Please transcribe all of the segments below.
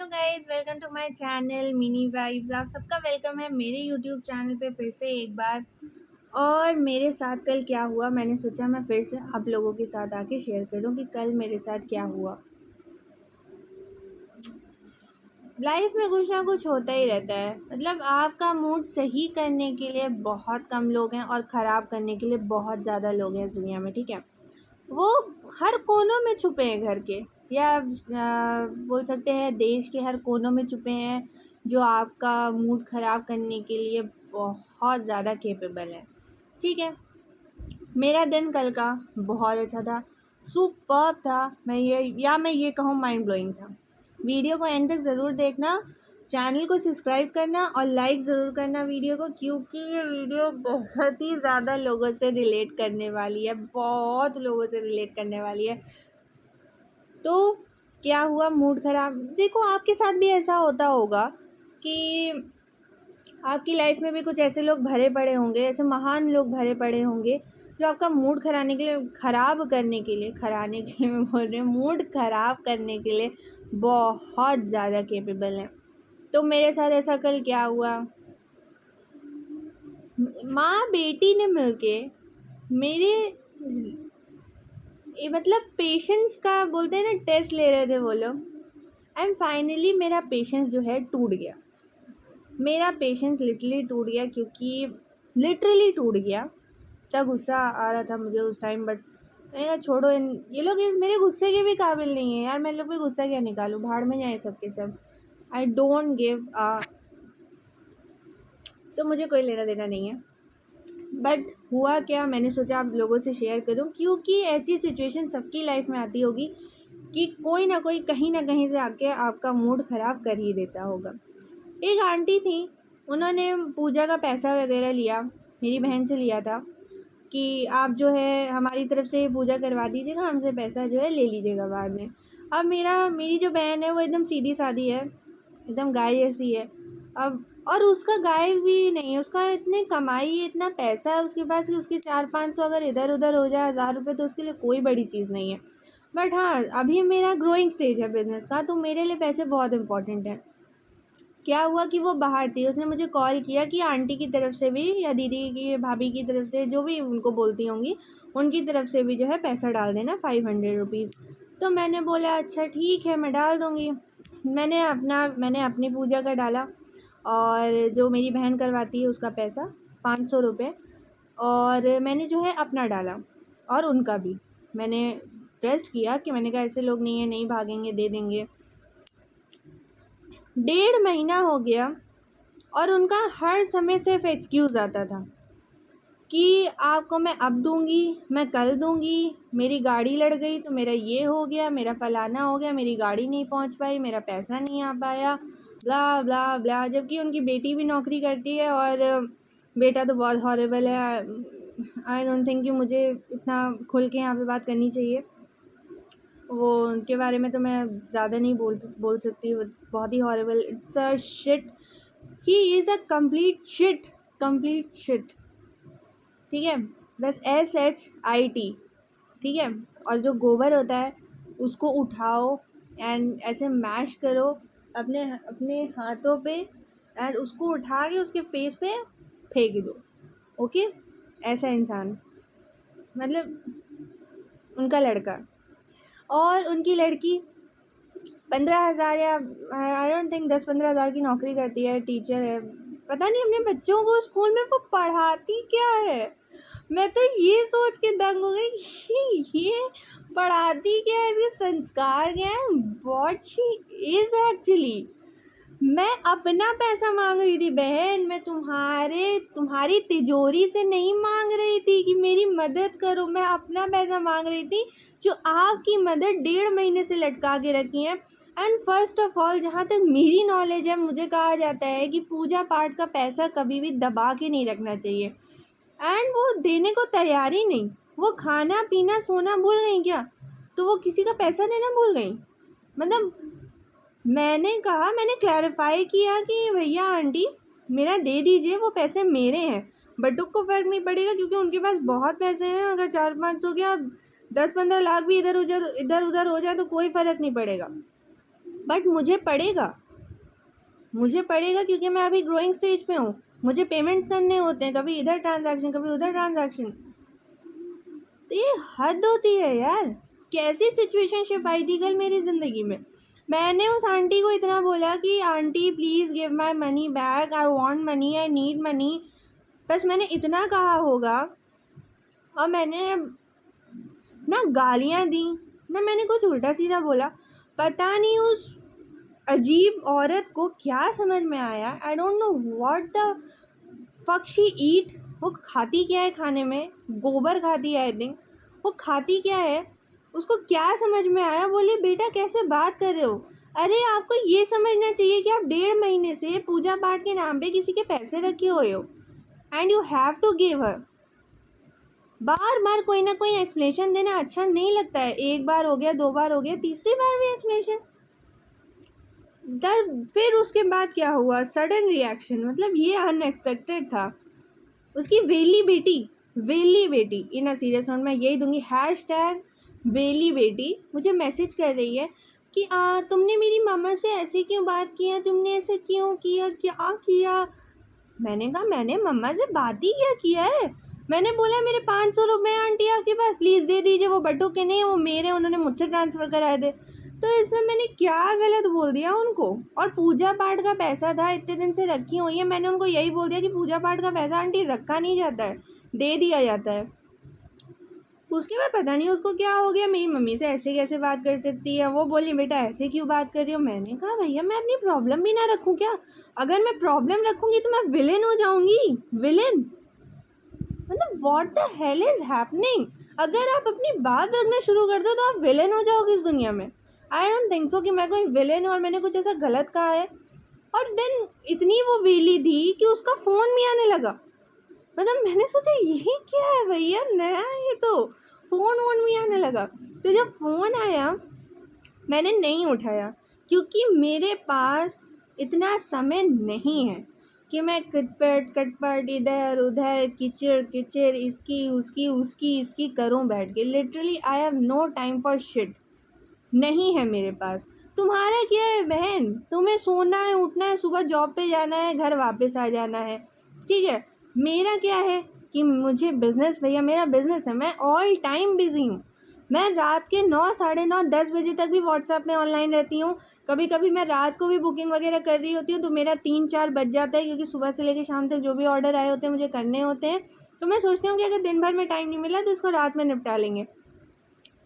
Hello guys, welcome to my channel mini vibes. आप सबका welcome है मेरे यूट्यूब चैनल पे फिर से एक बार। और मेरे साथ कल क्या हुआ, मैंने सोचा मैं फिर से आप लोगों के साथ आके शेयर करूं कि कल मेरे साथ क्या हुआ। लाइफ में कुछ ना कुछ होता ही रहता है। मतलब आपका मूड सही करने के लिए बहुत कम लोग हैं और ख़राब करने के लिए बहुत ज़्यादा लोग हैं इस दुनिया में, ठीक है। वो हर कोनों में छुपे हैं घर के, या बोल सकते हैं देश के हर कोनों में छुपे हैं, जो आपका मूड ख़राब करने के लिए बहुत ज़्यादा कैपेबल है, ठीक है। मेरा दिन कल का बहुत अच्छा था, सुपर्ब था। मैं ये कहूँ माइंड ब्लोइंग था। वीडियो को एंड तक ज़रूर देखना, चैनल को सब्सक्राइब करना और लाइक ज़रूर करना वीडियो को, क्योंकि ये वीडियो बहुत ही ज़्यादा लोगों से रिलेट करने वाली है, बहुत लोगों से रिलेट करने वाली है। तो क्या हुआ, मूड ख़राब। देखो, आपके साथ भी ऐसा होता होगा कि आपकी लाइफ में भी कुछ ऐसे लोग भरे पड़े होंगे, ऐसे महान लोग भरे पड़े होंगे जो आपका मूड ख़राब करने के लिए मैं बोल रही हूँ, मूड ख़राब करने के लिए बहुत ज़्यादा कैपेबल हैं। तो मेरे साथ ऐसा कल क्या हुआ, माँ बेटी ने मिलके मेरे मतलब पेशेंस का बोलते हैं ना, टेस्ट ले रहे थे वो लोग। एंड फाइनली मेरा पेशेंस जो है टूट गया। मेरा पेशेंस लिटरली टूट गया, क्योंकि लिटरली टूट गया। इतना गुस्सा आ रहा था मुझे उस टाइम, बट यार छोड़ो, ये लोग इस मेरे गुस्से के भी काबिल नहीं है यार। मैं लोग भी गुस्सा क्या निकालूँ, भाड़ में जाए सब के सब। आई डोंट गिव तो मुझे कोई लेना देना नहीं है। बट हुआ क्या, मैंने सोचा आप लोगों से शेयर करूं, क्योंकि ऐसी सिचुएशन सबकी लाइफ में आती होगी कि कोई ना कोई कहीं ना कहीं से आके आपका मूड ख़राब कर ही देता होगा। एक आंटी थी, उन्होंने पूजा का पैसा वगैरह लिया, मेरी बहन से लिया था कि आप जो है हमारी तरफ से पूजा करवा दीजिएगा, हमसे पैसा जो है ले लीजिएगा बाद में। अब मेरी जो बहन है वो एकदम सीधी सादी है, एकदम गाय जैसी है। अब और उसका गाय भी नहीं है, उसका इतने कमाई है, इतना पैसा है उसके पास कि उसके 400-500 अगर इधर उधर हो जाए, 1000 रुपये, तो उसके लिए कोई बड़ी चीज़ नहीं है। बट हाँ, अभी मेरा ग्रोइंग स्टेज है बिज़नेस का, तो मेरे लिए पैसे बहुत इंपॉर्टेंट हैं। क्या हुआ कि वो बाहर थी, उसने मुझे कॉल किया कि आंटी की तरफ से भी, या दीदी की, भाभी की तरफ से, जो भी उनको बोलती होंगी, उनकी तरफ से भी जो है पैसा डाल देना 500 रुपीज़। तो मैंने बोला अच्छा ठीक है, मैं डाल दूँगी। मैंने अपनी पूजा का डाला, और जो मेरी बहन करवाती है उसका पैसा 500 रुपये, और मैंने जो है अपना डाला, और उनका भी मैंने ट्रस्ट किया कि मैंने कहा ऐसे लोग नहीं है, नहीं भागेंगे, दे देंगे। 1.5 महीना हो गया, और उनका हर समय सिर्फ एक्सक्यूज़ आता था कि आपको मैं अब दूंगी, मैं कल दूंगी, मेरी गाड़ी लड़ गई तो मेरा ये हो गया, मेरा फलाना हो गया, मेरी गाड़ी नहीं पहुंच पाई, मेरा पैसा नहीं आ पाया, ब्ला ब्ला ब्ला। जबकि उनकी बेटी भी नौकरी करती है, और बेटा तो बहुत हॉरेबल है। आई डोंट थिंक कि मुझे इतना खुल के यहाँ पे बात करनी चाहिए। वो उनके बारे में तो मैं ज़्यादा नहीं बोल सकती, वो बहुत ही horrible, it's a shit, he is a complete shit, ठीक है। बस SHIT, ठीक है। और जो गोबर होता है उसको उठाओ एंड ऐसे मैश करो अपने अपने हाथों पे, एंड उसको उठा के उसके फेस पे फेंक दो। ओके, ऐसा इंसान, मतलब उनका लड़का और उनकी लड़की 15,000, या आई डोंट थिंक 10-15 हज़ार की नौकरी करती है, टीचर है। पता नहीं अपने बच्चों को स्कूल में वो पढ़ाती क्या है। मैं तो ये सोच के दंग हो गई कि ये पढ़ाती क्या है, इसके संस्कार क्या है, व्हाट शी इज एक्चुअली। मैं अपना पैसा मांग रही थी बहन, मैं तुम्हारी तिजोरी से नहीं मांग रही थी कि मेरी मदद करो, मैं अपना पैसा मांग रही थी जो आपकी मदद 1.5 महीने से लटका के रखी है। एंड फर्स्ट ऑफ ऑल, जहाँ तक मेरी नॉलेज है, मुझे कहा जाता है कि पूजा पाठ का पैसा कभी भी दबा के नहीं रखना चाहिए। एंड वो देने को तैयार ही नहीं, वो खाना पीना सोना भूल गई क्या, तो वो किसी का पैसा देना भूल गई। मतलब मैंने क्लैरिफाई किया कि भैया आंटी मेरा दे दीजिए, वो पैसे मेरे हैं। बटुक को फ़र्क नहीं पड़ेगा, क्योंकि उनके पास बहुत पैसे हैं। अगर 400-500 क्या 10-15 लाख भी इधर उधर हो जाए तो कोई फ़र्क नहीं पड़ेगा। बट मुझे पड़ेगा क्योंकि मैं अभी ग्रोइंग स्टेज पे हूँ। मुझे पेमेंट्स करने होते हैं, कभी इधर ट्रांजैक्शन कभी उधर ट्रांजैक्शन। तो ये हद होती है यार। कैसी सिचुएशनशिप आई थी कल मेरी ज़िंदगी में। मैंने उस आंटी को इतना बोला कि aunty please give my money back, I want money, I need money. बस मैंने इतना कहा होगा और मैंने ना गालियाँ दी ना मैंने कुछ उल्टा सीधा बोला। पता नहीं उस अजीब औरत को क्या समझ में आया। I don't know what the fuck she eat. वो खाती क्या है खाने में? गोबर खाती है आई थिंक। वो खाती क्या है? उसको क्या समझ में आया? बोले बेटा कैसे बात कर रहे हो? अरे आपको ये समझना चाहिए कि आप 1.5 महीने से पूजा पाठ के नाम पे किसी के पैसे रखे हुए हो and you have to give her. बार बार कोई ना कोई एक्सप्लेनेशन देना अच्छा नहीं लगता है। एक बार हो गया, 2 बार हो गया, तीसरी बार भी एक्सप्लेनेशन। फिर उसके बाद क्या हुआ? सडन रिएक्शन, मतलब ये अनएक्सपेक्टेड था। उसकी वेली बेटी इन अ सीरियस नोट मैं यही दूंगी, हैशटैग वेली बेटी मुझे मैसेज कर रही है कि तुमने मेरी मामा से ऐसे क्यों बात किया, तुमने ऐसे क्यों किया, क्या किया? मैंने कहा मैंने मम्मा से बात ही क्या किया है। मैंने बोला मेरे 500 रुपये आंटी आपके पास प्लीज़ दे दीजिए, वो बटू के नहीं, वो मेरे, उन्होंने मुझसे ट्रांसफ़र कराए थे। तो इसमें मैंने क्या गलत बोल दिया उनको? और पूजा पाठ का पैसा था, इतने दिन से रखी हुई है। मैंने उनको यही बोल दिया कि पूजा पाठ का पैसा आंटी रखा नहीं जाता है, दे दिया जाता है। उसके बाद पता नहीं उसको क्या हो गया, मेरी मम्मी से ऐसे कैसे बात कर सकती है। वो बोली बेटा ऐसे क्यों बात कर रही हो? मैंने कहा भैया मैं अपनी प्रॉब्लम भी ना रखूँ क्या? अगर मैं प्रॉब्लम रखूँगी तो मैं विलेन हो जाऊँगी। विलेन मतलब what the hell is happening? अगर आप अपनी बात रखना शुरू कर दो तो आप विलेन हो जाओगे इस दुनिया में। आई डोंट थिंक सो कि मैं कोई विलेन और मैंने कुछ ऐसा गलत कहा है। और देन इतनी वो वेली थी कि उसका फ़ोन भी आने लगा। मतलब मैंने सोचा ये क्या है भैया, नया है ये तो। फ़ोन भी आने लगा। तो जब फ़ोन आया मैंने नहीं उठाया क्योंकि मेरे पास इतना समय नहीं है कि मैं कटपट इधर उधर किचड़ किचड़ इसकी करूं बैठ के। Literally I have no time for shit. नहीं है मेरे पास। तुम्हारा क्या है बहन? तुम्हें सोना है, उठना है, सुबह जॉब पे जाना है, घर वापस आ जाना है, ठीक है। मेरा क्या है कि मुझे बिज़नेस, भैया मेरा बिज़नेस है, मैं ऑल टाइम बिज़ी हूँ। मैं रात के 9, साढ़े 9, 10 बजे तक भी व्हाट्सएप में ऑनलाइन रहती हूँ। कभी कभी मैं रात को भी बुकिंग वगैरह कर रही होती हूँ तो मेरा 3-4 बज जाता है क्योंकि सुबह से लेकर शाम तक जो भी ऑर्डर आए होते हैं मुझे करने होते हैं। तो मैं सोचती हूँ कि अगर दिन भर में टाइम नहीं मिला तो इसको रात में निपटा लेंगे।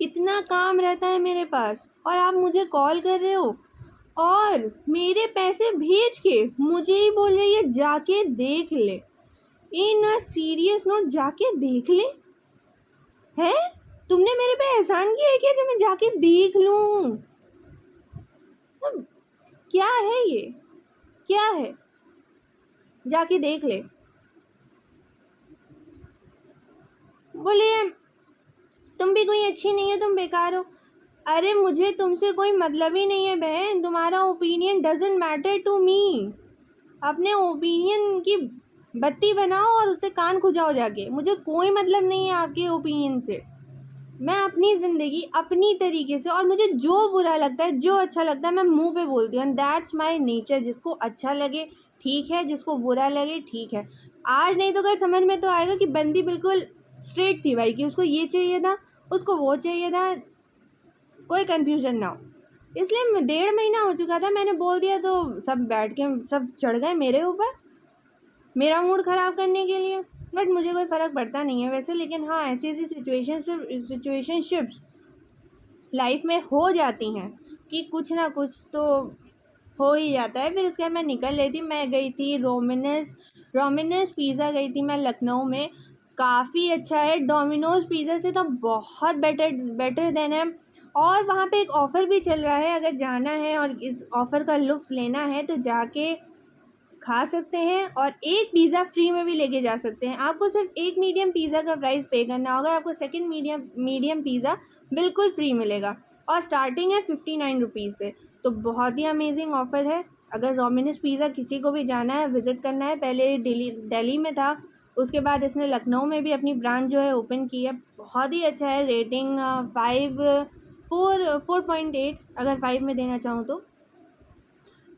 इतना काम रहता है मेरे पास और आप मुझे कॉल कर रहे हो और मेरे पैसे भेज के मुझे ही बोल रही है जाके देख ले। इन अ सीरियस नोट, जाके देख ले है? तुमने मेरे पे एहसान किया है क्या जो मैं जाके देख लूँ? क्या है ये? क्या है? जाके देख ले। बोले तुम भी कोई अच्छी नहीं हो, तुम बेकार हो। अरे मुझे तुमसे कोई मतलब ही नहीं है बहन। तुम्हारा opinion doesn't matter to me. अपने ओपिनियन की बत्ती बनाओ और उससे कान खुजाओ जाके। मुझे कोई मतलब नहीं है आपके ओपिनियन से। मैं अपनी ज़िंदगी अपनी तरीके से, और मुझे जो बुरा लगता है, जो अच्छा लगता है, मैं मुंह पे बोलती हूँ। That's my nature. जिसको अच्छा लगे ठीक है, जिसको बुरा लगे ठीक है। आज नहीं तो कल समझ में तो आएगा कि बंदी बिल्कुल स्ट्रेट थी भाई, कि उसको ये चाहिए था, उसको वो चाहिए था, कोई कन्फ्यूजन ना हो। इसलिए 1.5 महीना हो चुका था, मैंने बोल दिया तो सब बैठ के सब चढ़ गए मेरे ऊपर, मेरा मूड ख़राब करने के लिए। बट मुझे कोई फ़र्क पड़ता नहीं है वैसे। लेकिन हाँ, ऐसी ऐसी सिचुएशनशिप्स लाइफ में हो जाती हैं कि कुछ ना कुछ तो हो ही जाता है। फिर उसके बाद मैं निकल रही थी, मैं गई थी रोमिनोज पिज़्ज़ा गई थी मैं लखनऊ में। काफ़ी अच्छा है, डोमिनोज़ पिज़्ज़ा से तो बहुत बेटर देन है। और वहाँ पे एक ऑफ़र भी चल रहा है, अगर जाना है और इस ऑफ़र का लुत्फ़ लेना है तो जाके खा सकते हैं और एक पिज़्ज़ा फ्री में भी लेके जा सकते हैं। आपको सिर्फ एक मीडियम पिज़्ज़ा का प्राइस पे करना होगा, आपको सेकंड मीडियम पिज़्ज़ा बिल्कुल फ्री मिलेगा और स्टार्टिंग है 59 रुपीज़ से। तो बहुत ही अमेजिंग ऑफ़र है। अगर डोमिनोज़ पिज़्ज़ा किसी को भी जाना है, विज़िट करना है, पहले दिल्ली में था, उसके बाद इसने लखनऊ में भी अपनी ब्रांच जो है ओपन की है। बहुत ही अच्छा है, रेटिंग 4.8 अगर 5 में देना चाहूँ तो।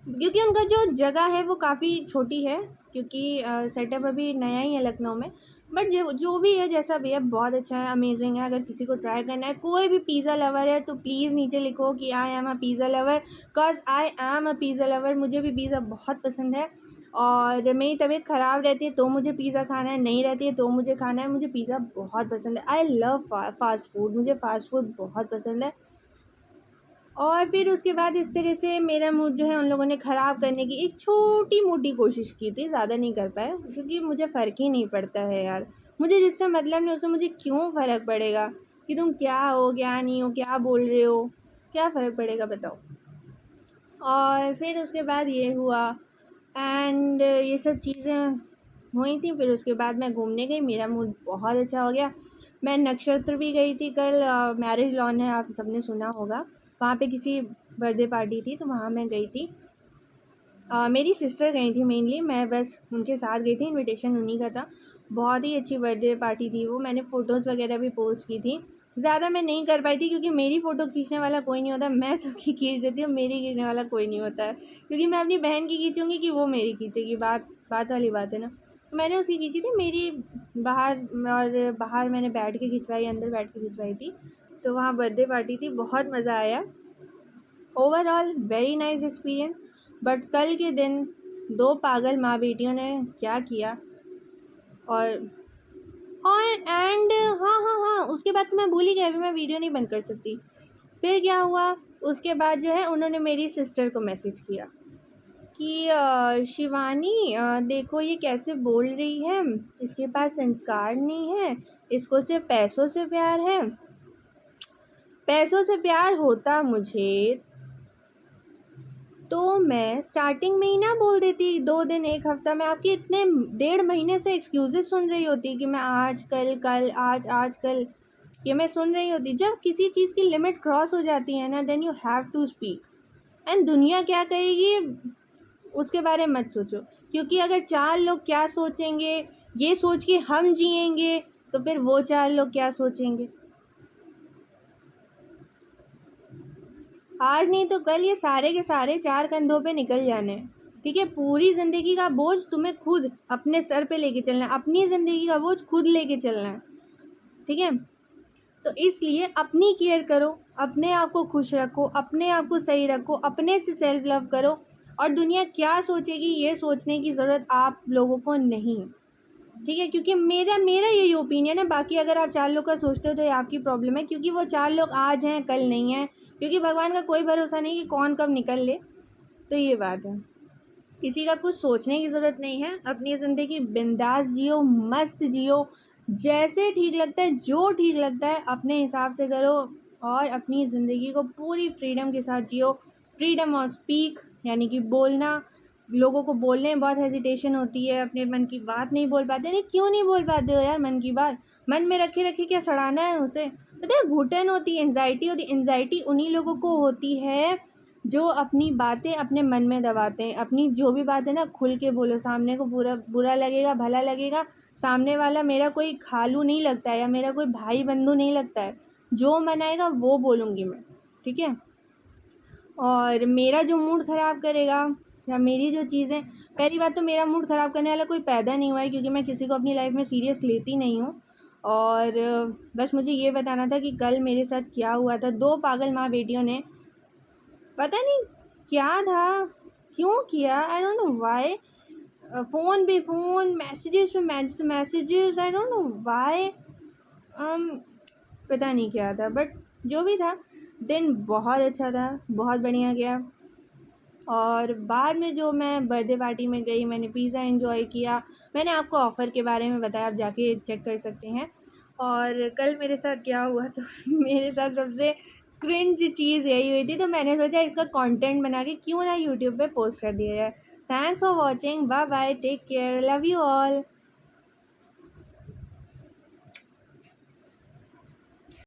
क्योंकि उनका जो जगह है वो काफ़ी छोटी है, क्योंकि सेटअप अभी नया ही है लखनऊ में। बट जो जो भी है जैसा भी है बहुत अच्छा है, अमेजिंग है। अगर किसी को ट्राई करना है, कोई भी पिज़्ज़ा लवर है तो प्लीज़ नीचे लिखो कि I am a pizza lover, because I am a pizza lover. मुझे भी पिज़्ज़ा बहुत पसंद है, और मेरी तबीयत ख़राब रहती है तो मुझे पिज़्ज़ा खाना है, नहीं रहती है तो मुझे खाना है। मुझे पिज़्ज़ा बहुत पसंद है। आई लव फास्ट फूड, मुझे फ़ास्ट फूड बहुत पसंद है। और फिर उसके बाद इस तरह से मेरा मूड जो है उन लोगों ने ख़राब करने की एक छोटी-मोटी कोशिश की थी, ज़्यादा नहीं कर पाए, क्योंकि मुझे फ़र्क ही नहीं पड़ता है यार। मुझे जिससे मतलब नहीं उससे मुझे क्यों फ़र्क पड़ेगा कि तुम क्या हो, क्या नहीं हो, क्या बोल रहे हो, क्या फ़र्क पड़ेगा बताओ। और फिर उसके बाद ये हुआ, एंड ये सब चीज़ें हुई थी। फिर उसके बाद मैं घूमने गई, मेरा मूड बहुत अच्छा हो गया। मैं नक्षत्र भी गई थी कल, मैरिज लॉन है, आप सबने सुना होगा, वहाँ पे किसी बर्थडे पार्टी थी तो वहाँ मैं गई थी। मेरी सिस्टर गई थी मेनली, मैं बस उनके साथ गई थी, इनविटेशन उन्हीं का था। बहुत ही अच्छी बर्थडे पार्टी थी वो, मैंने फ़ोटोज़ वगैरह भी पोस्ट की थी। ज़्यादा मैं नहीं कर पाई थी क्योंकि मेरी फ़ोटो खींचने वाला कोई नहीं होता, मैं सबकी खींच देती हूँ, मेरी खींचने वाला कोई नहीं होता है। क्योंकि मैं अपनी बहन की खींचूँगी कि वो मेरी खींचेगी, बात बात वाली बात है ना। तो मैंने उसकी खींची थी, मेरी बाहर, और बाहर मैंने बैठ के खिंचवाई, अंदर बैठ के खिंचवाई थी। तो वहाँ बर्थडे पार्टी थी, बहुत मज़ा आया। Overall very nice experience. But कल के दिन दो पागल माँ बेटियों ने क्या किया, और एंड हाँ हाँ हाँ, उसके बाद तो मैं भूल ही गई, अभी मैं वीडियो नहीं बंद कर सकती। फिर क्या हुआ, उसके बाद जो है उन्होंने मेरी सिस्टर को मैसेज किया कि शिवानी देखो ये कैसे बोल रही है, इसके पास संस्कार नहीं है, इसको सिर्फ पैसों से प्यार है। पैसों से प्यार होता मुझे तो मैं स्टार्टिंग में ही ना बोल देती, 2 दिन 1 हफ्ता में। आपके इतने 1.5 महीने से एक्सक्यूज़ेस सुन रही होती कि मैं आज कल कल आज आज कल, ये मैं सुन रही होती। जब किसी चीज़ की लिमिट क्रॉस हो जाती है ना, then you have to speak. And दुनिया क्या कहेगी उसके बारे में मत सोचो, क्योंकि अगर 4 लोग क्या सोचेंगे ये सोच के हम जिएंगे तो फिर वो 4 लोग क्या सोचेंगे। आज नहीं तो कल ये सारे के सारे 4 कंधों पे निकल जाने हैं। ठीक है, पूरी ज़िंदगी का बोझ तुम्हें खुद अपने सर पे लेके चलना है, अपनी ज़िंदगी का बोझ खुद लेके चलना है। ठीक है, तो इसलिए अपनी केयर करो, अपने आप को खुश रखो, अपने आप को सही रखो, अपने से सेल्फ लव करो। और दुनिया क्या सोचेगी ये सोचने की ज़रूरत आप लोगों को नहीं है। ठीक है, क्योंकि मेरा मेरा यही ओपिनियन है। बाकी अगर आप 4 लोग का सोचते हो तो ये आपकी प्रॉब्लम है, क्योंकि वो 4 लोग आज हैं कल नहीं हैं, क्योंकि भगवान का कोई भरोसा नहीं कि कौन कब निकल ले। तो ये बात है, किसी का कुछ सोचने की ज़रूरत नहीं है। अपनी ज़िंदगी बिंदास जियो, मस्त जियो, जैसे ठीक लगता है, जो ठीक लगता है अपने हिसाब से करो, और अपनी ज़िंदगी को पूरी फ्रीडम के साथ जियो। फ्रीडम ऑफ स्पीक, यानी कि बोलना। लोगों को बोलने में बहुत हेजिटेशन होती है, अपने मन की बात नहीं बोल पाते। अरे क्यों नहीं बोल पाते हो यार मन की बात? मन में रखे रखे क्या सड़ाना है उसे? पता है, घुटन होती है, एंजाइटी होती है। एंजाइटी उन्हीं लोगों को होती है जो अपनी बातें अपने मन में दबाते हैं। अपनी जो भी बात है ना खुल के बोलो, सामने को बुरा लगेगा, भला लगेगा, सामने वाला मेरा कोई खालू नहीं लगता है या मेरा कोई भाई बंधु नहीं लगता है। जो मन आएगा वो बोलूँगी मैं। ठीक है, और मेरा जो मूड ख़राब करेगा या मेरी जो चीज़ें, पहली बात तो मेरा मूड ख़राब करने वाला कोई पैदा नहीं हुआ है, क्योंकि मैं किसी को अपनी लाइफ में सीरियस लेती नहीं हूँ। और बस मुझे ये बताना था कि कल मेरे साथ क्या हुआ था। दो पागल माँ बेटियों ने, पता नहीं क्या था, क्यों किया, आई डोंट नो व्हाई। फ़ोन पे फ़ोन, मैसेजेस पे messages, I don't know why. पता नहीं क्या था, बट जो भी था, दिन बहुत अच्छा था, बहुत बढ़िया गया। और बाद में जो मैं बर्थडे पार्टी में गई, मैंने पिज़्ज़ा एंजॉय किया। मैंने आपको ऑफ़र के बारे में बताया, आप जाके चेक कर सकते हैं। और कल मेरे साथ क्या हुआ तो मेरे साथ सबसे क्रिंज चीज़ यही हुई थी, तो मैंने सोचा इसका कंटेंट बना के क्यों ना यूट्यूब पे पोस्ट कर दिया जाए। Thanks for watching, bye bye, take care, love you all.